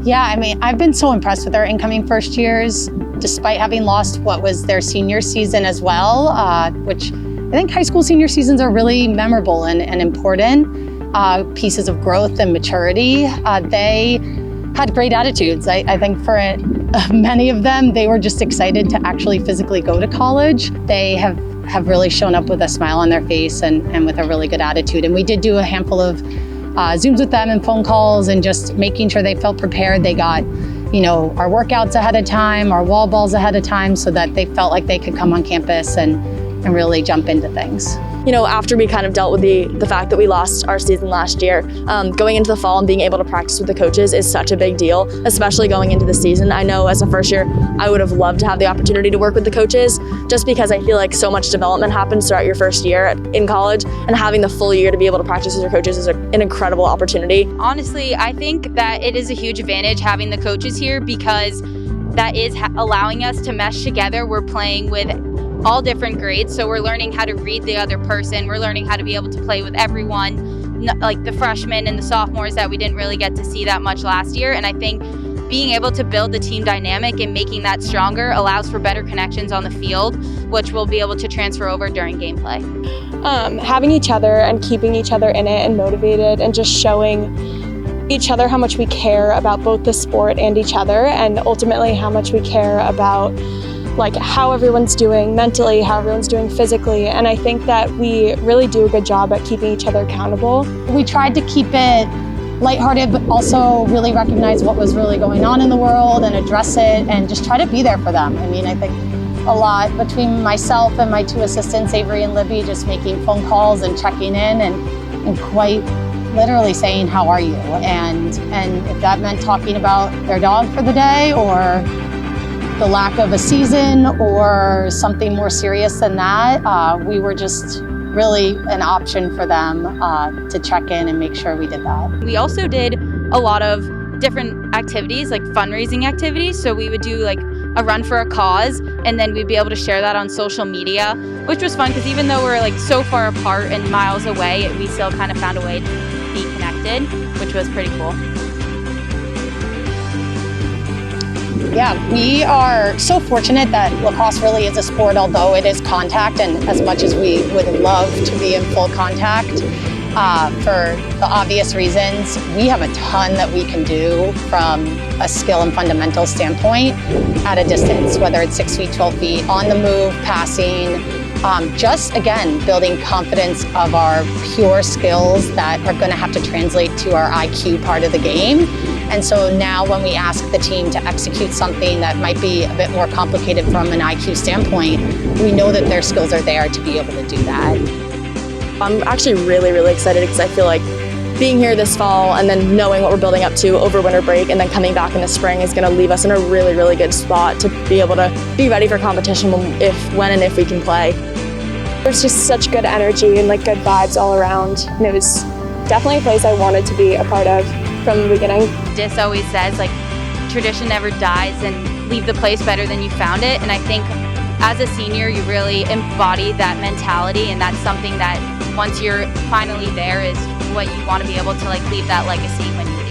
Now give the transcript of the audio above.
Yeah, I mean, I've been so impressed with our incoming first years, despite having lost what was their senior season as well, which I think high school senior seasons are really memorable and important pieces of growth and maturity. They had great attitudes. I think for many of them, they were just excited to actually physically go to college. They have really shown up with a smile on their face and with a really good attitude. And we did do a handful of Zooms with them and phone calls and just making sure they felt prepared. They got, our workouts ahead of time, our wall balls ahead of time, so that they felt like they could come on campus and really jump into things. After we kind of dealt with the fact that we lost our season last year, going into the fall and being able to practice with the coaches is such a big deal, especially going into the season. I know as a first year, I would have loved to have the opportunity to work with the coaches, just because I feel like so much development happens throughout your first year in college, and having the full year to be able to practice with your coaches is an incredible opportunity. Honestly, I think that it is a huge advantage having the coaches here, because that is allowing us to mesh together. We're playing with all different grades, so we're learning how to read the other person. We're learning how to be able to play with everyone, like the freshmen and the sophomores that we didn't really get to see that much last year. And I think being able to build the team dynamic and making that stronger allows for better connections on the field, which we'll be able to transfer over during gameplay. Having each other and keeping each other in it and motivated, and just showing each other how much we care about both the sport and each other, and ultimately how much we care about how everyone's doing mentally, how everyone's doing physically. And I think that we really do a good job at keeping each other accountable. We tried to keep it lighthearted, but also really recognize what was really going on in the world and address it and just try to be there for them. I mean, I think a lot between myself and my two assistants, Avery and Libby, just making phone calls and checking in and quite literally saying, how are you? And if that meant talking about their dog for the day, or the lack of a season, or something more serious than that, we were just really an option for them to check in and make sure we did that. We also did a lot of different activities, like fundraising activities. So we would do like a run for a cause, and then we'd be able to share that on social media, which was fun because even though we're like so far apart and miles away, we still kind of found a way to be connected, which was pretty cool. Yeah, we are so fortunate that lacrosse really is a sport, although it is contact, and as much as we would love to be in full contact, for the obvious reasons, we have a ton that we can do from a skill and fundamental standpoint at a distance, whether it's 6 feet, 12 feet, on the move, passing, just again, building confidence of our pure skills that are going to have to translate to our IQ part of the game. And so now when we ask the team to execute something that might be a bit more complicated from an IQ standpoint, we know that their skills are there to be able to do that. I'm actually really, really excited because I feel like being here this fall and then knowing what we're building up to over winter break and then coming back in the spring is going to leave us in a really, really good spot to be able to be ready for competition when and if we can play. There's just such good energy and good vibes all around, and it was definitely a place I wanted to be a part of from the beginning. Dis always says tradition never dies, and leave the place better than you found it. And I think as a senior, you really embody that mentality, and that's something that once you're finally there is what you want to be able to leave that legacy when you